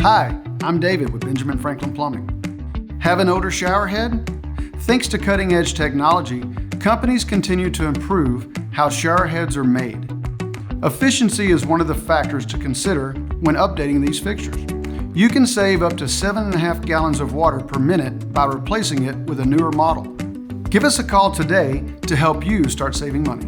Hi, I'm David with Benjamin Franklin Plumbing. Have an older shower head? Thanks to cutting-edge technology, companies continue to improve how shower heads are made. Efficiency is one of the factors to consider when updating these fixtures. You can save up to 7.5 gallons of water per minute by replacing it with a newer model. Give us a call today to help you start saving money.